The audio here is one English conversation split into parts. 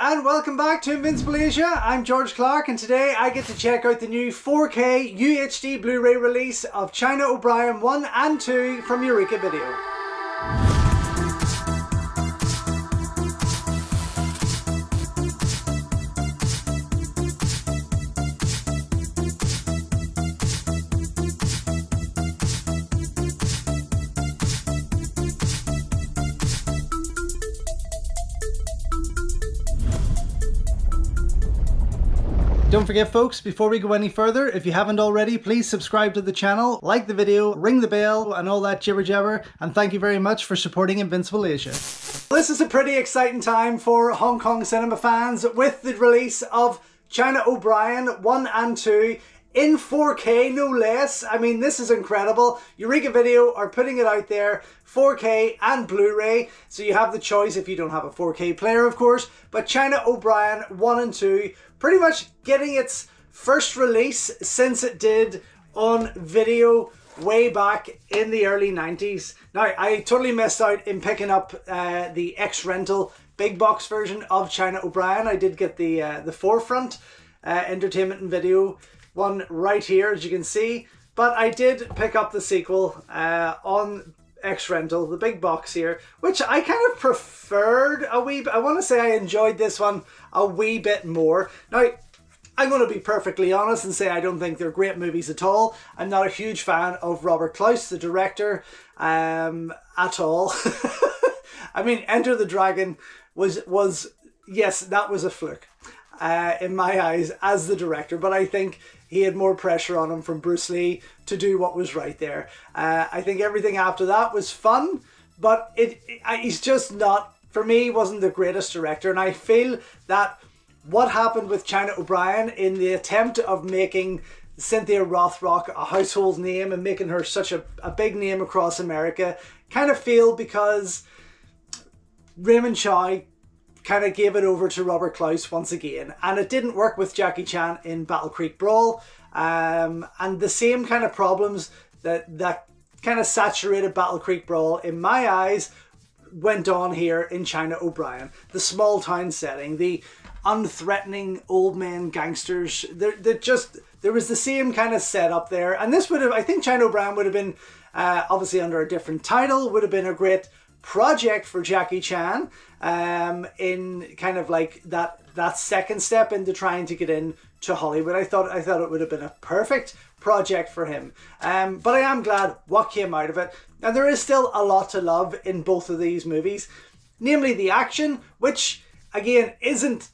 and welcome back to Invincible Asia. I'm George Clark, and today I get to check out the new 4K UHD Blu-ray release of China O'Brien 1 and 2 from Eureka Video. Don't forget folks, before we go any further, if you haven't already, please subscribe to the channel, like the video, ring the bell and all that jibber jabber, and thank you very much for supporting Invincible Asia. This is a pretty exciting time for Hong Kong cinema fans with the release of China O'Brien 1 and 2 in 4K, no less. I mean, this is incredible. Eureka Video are putting it out there, 4K and Blu-ray, so you have the choice if you don't have a 4K player, of course. But China O'Brien 1 and 2 pretty much getting its first release since it did on video way back in the early 90s. Now, I totally missed out in picking up the X-Rental big box version of China O'Brien. I did get the forefront entertainment and video one right here, as you can see, but I did pick up the sequel on X-Rental, the big box here, which I kind of preferred a wee bit. I want to say I enjoyed this one a wee bit more. Now, I'm going to be perfectly honest and say I don't think they're great movies at all. I'm not a huge fan of Robert Klaus, the director, at all. I mean, Enter the Dragon was yes, that was a fluke in my eyes as the director, but I think he had more pressure on him from Bruce Lee to do what was right there. I think everything after that was fun, but he's just not, for me, wasn't the greatest director. And I feel that what happened with China O'Brien in the attempt of making Cynthia Rothrock a household name and making her such a big name across America kind of failed because Raymond Chow kind of gave it over to Robert Klaus once again, and it didn't work with Jackie Chan in Battle Creek Brawl, and the same kind of problems that kind of saturated Battle Creek Brawl in my eyes went on here in China O'Brien. The small town setting, the unthreatening old men gangsters, there was the same kind of setup there, and this would have, I think China O'Brien would have been obviously under a different title, would have been a great project for Jackie Chan in kind of like that second step into trying to get into Hollywood. I thought it would have been a perfect project for him, but I am glad what came out of it, and there is still a lot to love in both of these movies, namely the action, which again isn't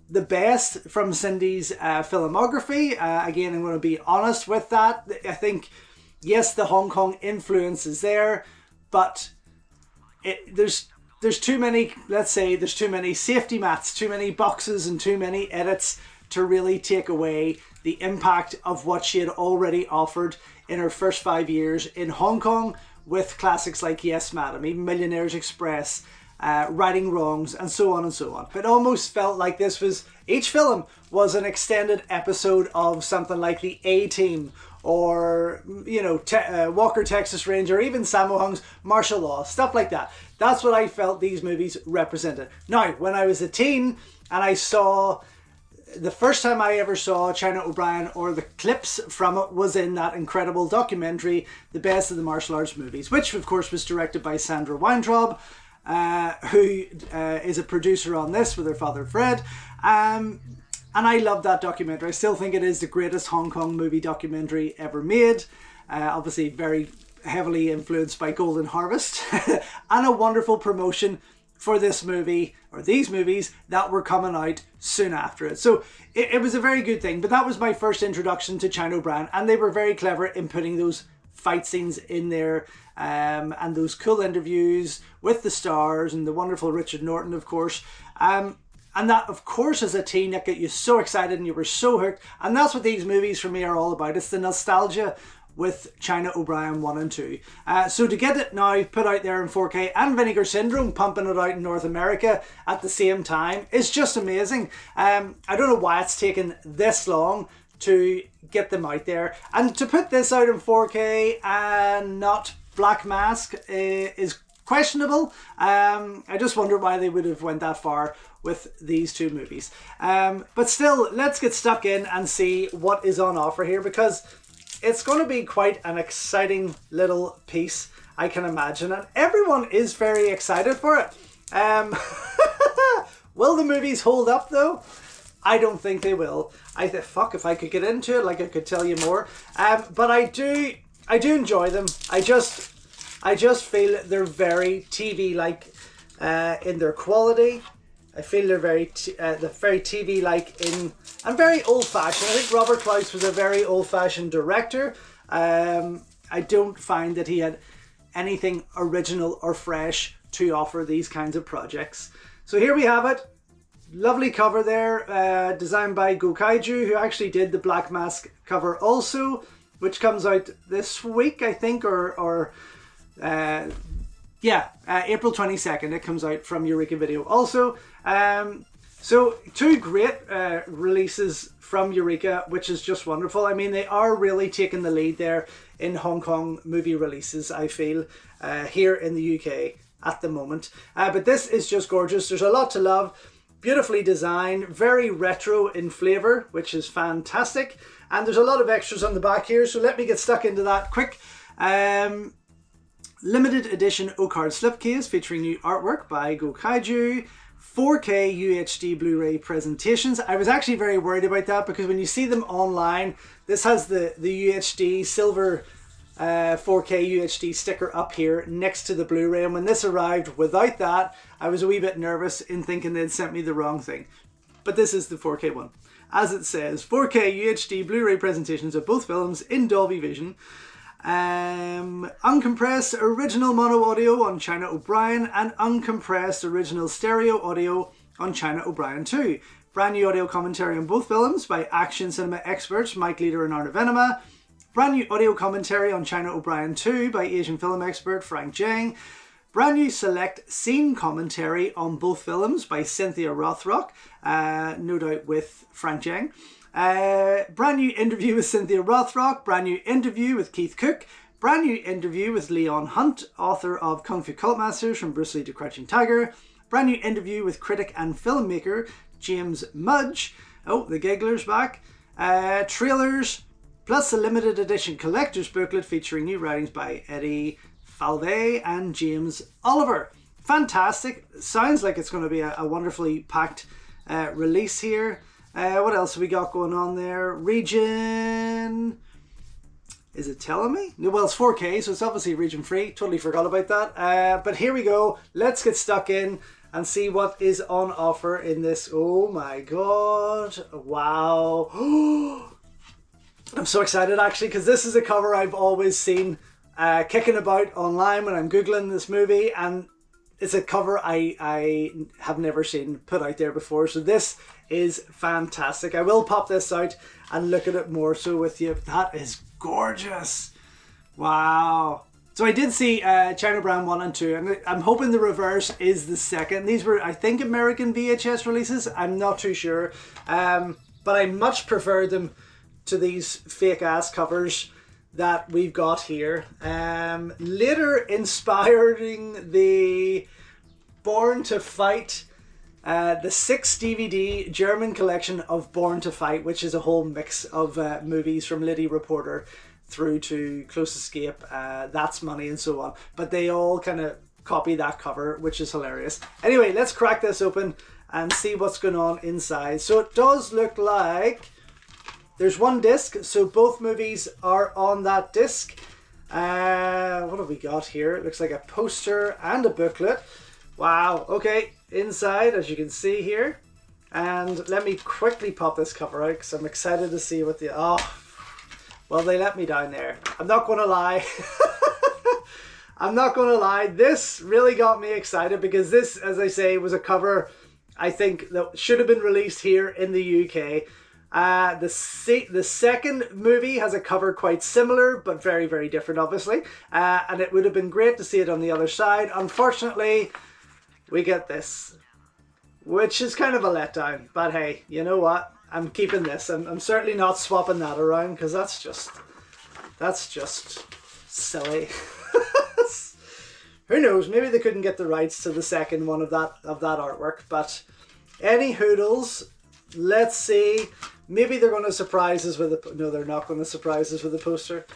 the best from Cindy's filmography. Again, I'm going to be honest with that. I think yes, the Hong Kong influence is there, but there's too many, let's say, there's too many safety mats, too many boxes and too many edits to really take away the impact of what she had already offered in her first 5 years in Hong Kong with classics like Yes Madam, even Millionaire's Express, Righting Wrongs, and so on and so on. It almost felt like this was, each film was an extended episode of something like the A-Team, or, you know, Walker Texas Ranger, even Sammo Hung's Martial Law, stuff like that. That's what I felt these movies represented. Now, when I was a teen and I saw, the first time I ever saw China O'Brien, or the clips from it, was in that incredible documentary, The Best of the Martial Arts Movies, which of course was directed by Sandra Weintraub, who is a producer on this with her father Fred. And I love that documentary. I still think it is the greatest Hong Kong movie documentary ever made. Obviously very heavily influenced by Golden Harvest. And a wonderful promotion for this movie, or these movies, that were coming out soon after it. So it was a very good thing. But that was my first introduction to China O'Brien. And they were very clever in putting those fight scenes in there, and those cool interviews with the stars and the wonderful Richard Norton, of course. And that, of course, as a teen, that got you so excited and you were so hooked. And that's what these movies for me are all about. It's the nostalgia with China O'Brien 1 and 2. So to get it now put out there in 4K, and Vinegar Syndrome pumping it out in North America at the same time, is just amazing. I don't know why it's taken this long to get them out there. And to put this out in 4K and not Black Mask is questionable. I just wonder why they would have went that far with these two movies. But still, let's get stuck in and see what is on offer here, because it's going to be quite an exciting little piece, I can imagine, and everyone is very excited for it. Will the movies hold up though? I don't think they will. Fuck, if I could get into it, like, I could tell you more. But I do enjoy them. I just feel they're very TV-like in their quality. I feel they're very TV-like and very old-fashioned. I think Robert Clouse was a very old-fashioned director. I don't find that he had anything original or fresh to offer these kinds of projects. So here we have it. Lovely cover there, designed by Gokaiju, who actually did the Black Mask cover also, which comes out this week, I think, April 22nd. It comes out from Eureka Video also. So two great releases from Eureka, which is just wonderful. I mean, they are really taking the lead there in Hong Kong movie releases, I feel, here in the UK at the moment. But this is just gorgeous. There's a lot to love. Beautifully designed, very retro in flavour, which is fantastic. And there's a lot of extras on the back here, so let me get stuck into that quick. Limited edition O-card slipcase featuring new artwork by Gokaiju. 4K UHD Blu-ray presentations. I was actually very worried about that, because when you see them online, this has the UHD silver 4K UHD sticker up here next to the Blu-ray, and when this arrived without that, I was a wee bit nervous in thinking they'd sent me the wrong thing. But this is the 4K one. As it says, 4K UHD Blu-ray presentations of both films in Dolby Vision. Uncompressed original mono audio on China O'Brien, and uncompressed original stereo audio on China O'Brien 2. Brand new audio commentary on both films by action cinema experts Mike Leader and Arna Venema. Brand new audio commentary on China O'Brien 2 by Asian film expert Frank Jiang. Brand new select scene commentary on both films by Cynthia Rothrock, no doubt with Frank Jiang. Brand new interview with Cynthia Rothrock. Brand new interview with Keith Cook. Brand new interview with Leon Hunt, author of Kung Fu Cult Masters from Bruce Lee to Crouching Tiger. Brand new interview with critic and filmmaker James Mudge. Oh, the Giggler's back. Trailers, plus a limited edition collector's booklet featuring new writings by Eddie Falvey and James Oliver. Fantastic. Sounds like it's going to be a wonderfully packed release here. What else have we got going on there? Region... Is it telling me? Well, it's 4K, so it's obviously region free. Totally forgot about that. But here we go. Let's get stuck in and see what is on offer in this. Oh my god. Wow. I'm so excited actually, because this is a cover I've always seen kicking about online when I'm Googling this movie, and it's a cover I have never seen put out there before. So this is fantastic. I will pop this out and look at it more so with you. That is gorgeous. Wow. So I did see China Brown 1 and 2, and I'm hoping the reverse is the second. These were, I think, American VHS releases. I'm not too sure. But I much prefer them to these fake ass covers that we've got here. Later inspiring the Born to Fight, the 6 DVD German collection of Born to Fight, which is a whole mix of movies from Liddy Reporter through to Close Escape, That's Money, and so on. But they all kind of copy that cover, which is hilarious. Anyway, let's crack this open and see what's going on inside. So it does look like there's one disc, so both movies are on that disc. What have we got here? It looks like a poster and a booklet. Wow, okay, inside, as you can see here. And let me quickly pop this cover out, because I'm excited to see what the... Oh, well, they let me down there. I'm not going to lie. I'm not going to lie. This really got me excited, because this, as I say, was a cover I think that should have been released here in the UK. The second movie has a cover quite similar, but very, very different, obviously. And it would have been great to see it on the other side. Unfortunately, we get this, which is kind of a letdown. But hey, you know what? I'm keeping this. I'm certainly not swapping that around, because that's just silly. who knows, maybe they couldn't get the rights to the second one of that artwork, but any hoodles, let's see. Maybe they're going to surprise us with a... No, they're not going to surprise us with a poster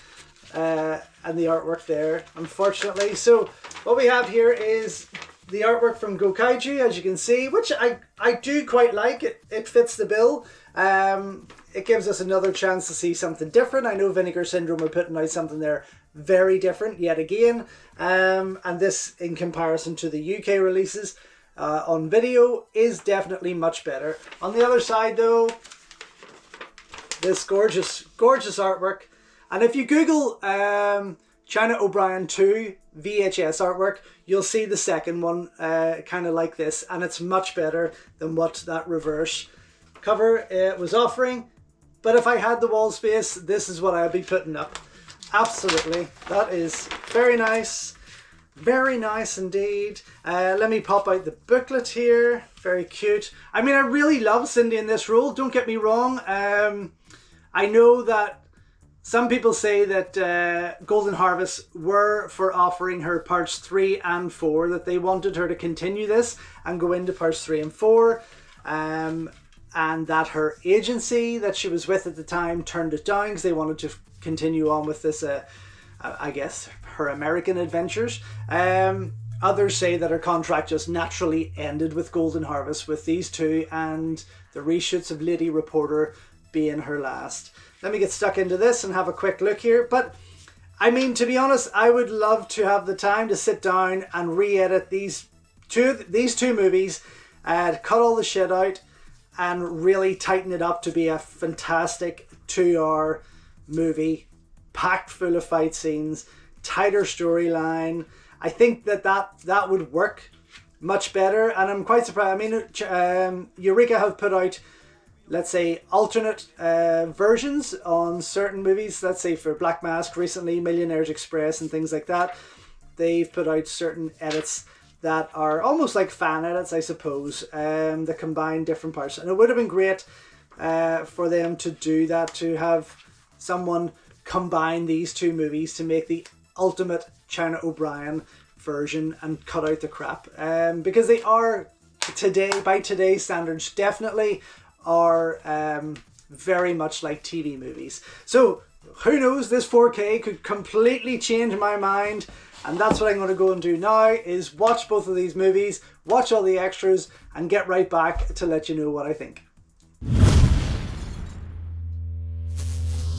and the artwork there, unfortunately. So what we have here is the artwork from Gokaiju, as you can see, which I do quite like. It fits the bill. It gives us another chance to see something different. I know Vinegar Syndrome are putting out something there very different yet again. And this, in comparison to the UK releases on video, is definitely much better. On the other side though, this gorgeous artwork. And if you Google China O'Brien 2 VHS artwork, you'll see the second one kind of like this, and it's much better than what that reverse cover was offering. But if I had the wall space, this is what I'd be putting up. Absolutely. That is very nice. Very nice indeed. Let me pop out the booklet here. Very cute. I mean, I really love Cindy in this role, don't get me wrong. I know that some people say that Golden Harvest were for offering her parts 3 and 4, that they wanted her to continue this and go into parts 3 and 4, and that her agency that she was with at the time turned it down because they wanted to continue on with this, I guess, her American adventures. Others say that her contract just naturally ended with Golden Harvest with these two, and the reshoots of Lady Reporter being her last. Let me get stuck into this and have a quick look here. But I mean, to be honest, I would love to have the time to sit down and re-edit these two movies, cut all the shit out and really tighten it up to be a fantastic 2-hour movie, packed full of fight scenes, tighter storyline. I think that would work much better, and I'm quite surprised. I mean, Eureka have put out, let's say, alternate versions on certain movies. Let's say for Black Mask recently, Millionaire's Express and things like that. They've put out certain edits that are almost like fan edits, I suppose, that combine different parts. And it would have been great for them to do that, to have someone combine these two movies to make the ultimate China O'Brien version and cut out the crap. Because they are, today, by today's standards, definitely are very much like TV movies. So who knows, this 4K could completely change my mind, and that's what I'm going to go and do now, is watch both of these movies, watch all the extras, and get right back to let you know what I think.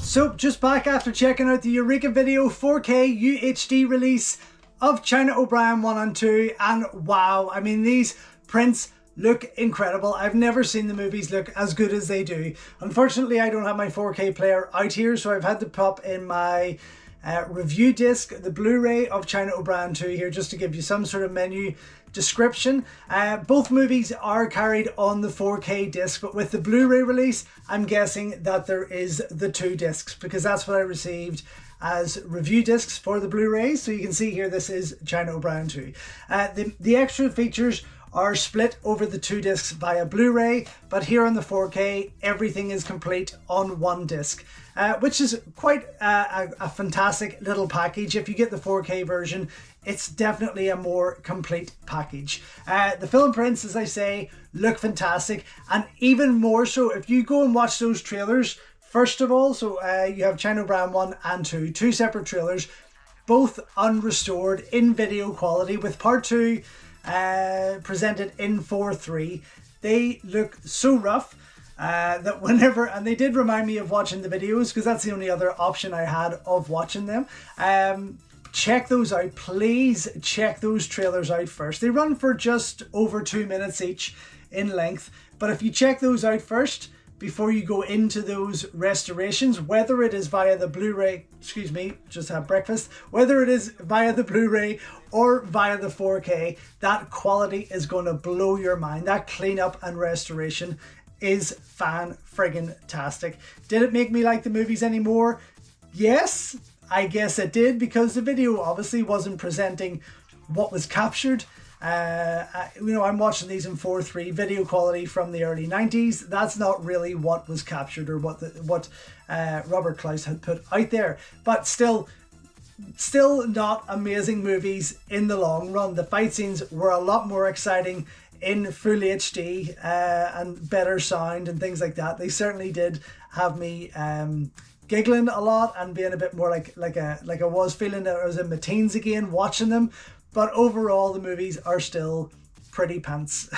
So just back after checking out the Eureka Video 4K UHD release of China O'Brien 1 and 2, and wow, I mean, these prints look incredible. I've never seen the movies look as good as they do. Unfortunately, I don't have my 4K player out here, so I've had to pop in my review disc, the Blu-ray of China O'Brien 2 here, just to give you some sort of menu description. Both movies are carried on the 4K disc, but with the Blu-ray release, I'm guessing that there is the 2 discs, because that's what I received as review discs for the Blu-rays. So you can see here, this is China O'Brien 2. The extra features are split over the 2 discs via Blu-ray, but here on the 4K, everything is complete on 1 disc, which is quite a fantastic little package. If you get the 4K version, it's definitely a more complete package. The film prints, as I say, look fantastic, and even more so if you go and watch those trailers. First of all, so you have China O'Brien 1 and 2, 2 separate trailers, both unrestored in video quality, with part 2 presented in 4:3. They look so rough that whenever, and they did remind me of watching the videos, because that's the only other option I had of watching them. Check those out, please check those trailers out first. They run for just over 2 minutes each in length, but if you check those out first before you go into those restorations, whether it is via the Blu-ray, excuse me, just had breakfast, whether it is via the Blu-ray or via the 4K, that quality is going to blow your mind. That cleanup and restoration is fan-friggin-tastic. Did it make me like the movies anymore? Yes, I guess it did, because the video obviously wasn't presenting what was captured. You know, I'm watching these in 4:3 video quality from the early 90s. That's not really what was captured, or what Robert Klaus had put out there. But still, Still not amazing movies in the long run. The fight scenes were a lot more exciting in full HD and better sound and things like that. They certainly did have me giggling a lot and being a bit more like I was feeling that I was in my teens again watching them. But overall, the movies are still pretty pants.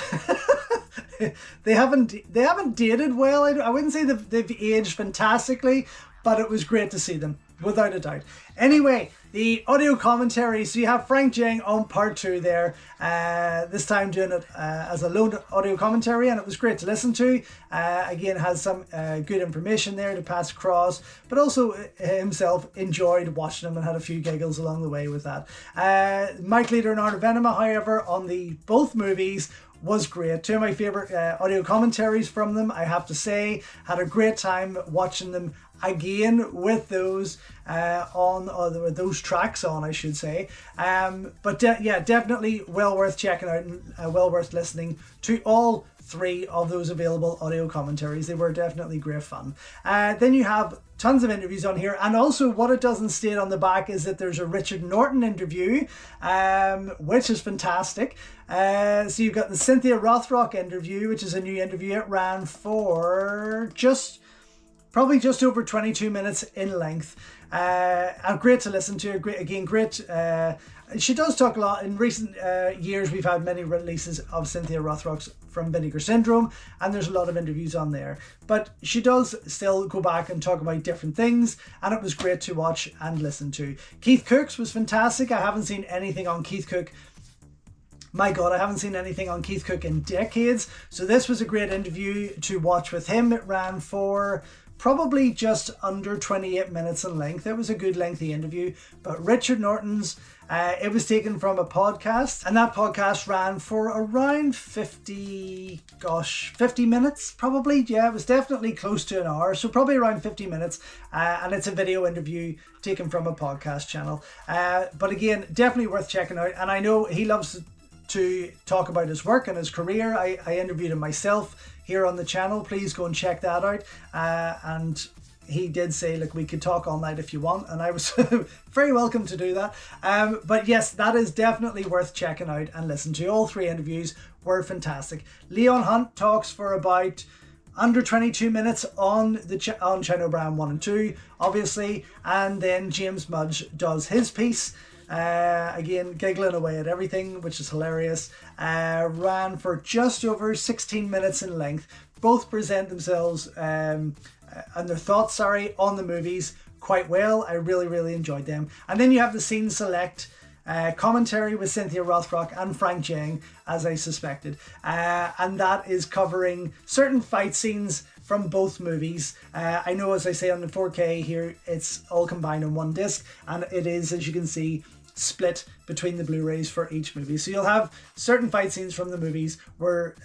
They haven't dated well. I wouldn't say they've aged fantastically, but it was great to see them, without a doubt. Anyway, the audio commentary. So you have Frank Jang on part 2 there. This time doing it as a lone audio commentary, and it was great to listen to. Again, has some good information there to pass across, but also himself enjoyed watching them and had a few giggles along the way with that. Mike Leader and Art of Enema, however, on both movies was great. Two of my favorite audio commentaries from them, I have to say. Had a great time watching them again with those those tracks on, I should say. But yeah, definitely well worth checking out and well worth listening to all 3 of those available audio commentaries. They were definitely great fun. Then you have tons of interviews on here, and also what it doesn't state on the back is that there's a Richard Norton interview, which is fantastic. So you've got the Cynthia Rothrock interview, which is a new interview. It ran for probably just over 22 minutes in length. And great to listen to. Great. She does talk a lot. In recent years, we've had many releases of Cynthia Rothrock's From Vinegar Syndrome, and there's a lot of interviews on there. But she does still go back and talk about different things, and it was great to watch and listen to. Keith Cook's was fantastic. I haven't seen anything on Keith Cook. My God, I haven't seen anything on Keith Cook in decades. So this was a great interview to watch with him. It ran for probably just under 28 minutes in length. It was a good lengthy interview. But Richard Norton's, it was taken from a podcast, and that podcast ran for around 50 minutes probably. Yeah, it was definitely close to an hour, so probably around 50 minutes. And it's a video interview taken from a podcast channel. But again, definitely worth checking out. And I know he loves to talk about his work and his career. I interviewed him myself here on the channel. Please go and check that out. And he did say, look, we could talk all night if you want, and I was very welcome to do that. But yes, that is definitely worth checking out and listen to. All 3 interviews were fantastic. Leon Hunt talks for about under 22 minutes on China O'Brien 1 and 2, obviously, and then James Mudge does his piece. Again, giggling away at everything, which is hilarious. Ran for just over 16 minutes in length. Both present themselves and their thoughts, on the movies quite well. I really enjoyed them. And then you have the Scene Select commentary with Cynthia Rothrock and Frank Jang, as I suspected. And that is covering certain fight scenes from both movies. I know, as I say on the 4K here, it's all combined in one disc, and it is, as you can see, split between the Blu-rays for each movie. So you'll have certain fight scenes from the movies where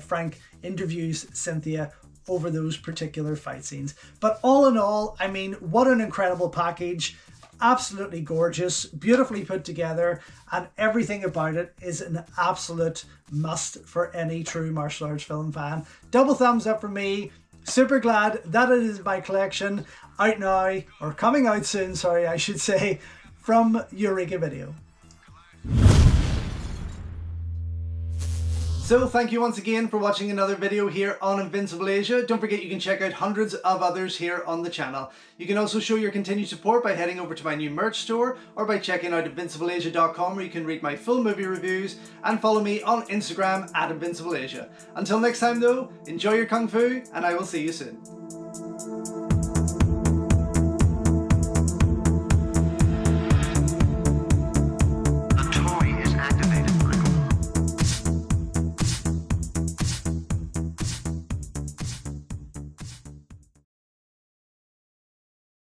Frank interviews Cynthia over those particular fight scenes. But all in all, I mean, what an incredible package. Absolutely gorgeous, beautifully put together, and everything about it is an absolute must for any true martial arts film fan. Double thumbs up from me. Super glad that it is my collection, out now, or coming out soon, sorry, I should say, from Eureka Video. So thank you once again for watching another video here on Invincible Asia. Don't forget you can check out hundreds of others here on the channel. You can also show your continued support by heading over to my new merch store, or by checking out invincibleasia.com, where you can read my full movie reviews, and follow me on Instagram at Invincible Asia. Until next time though, enjoy your Kung Fu, and I will see you soon.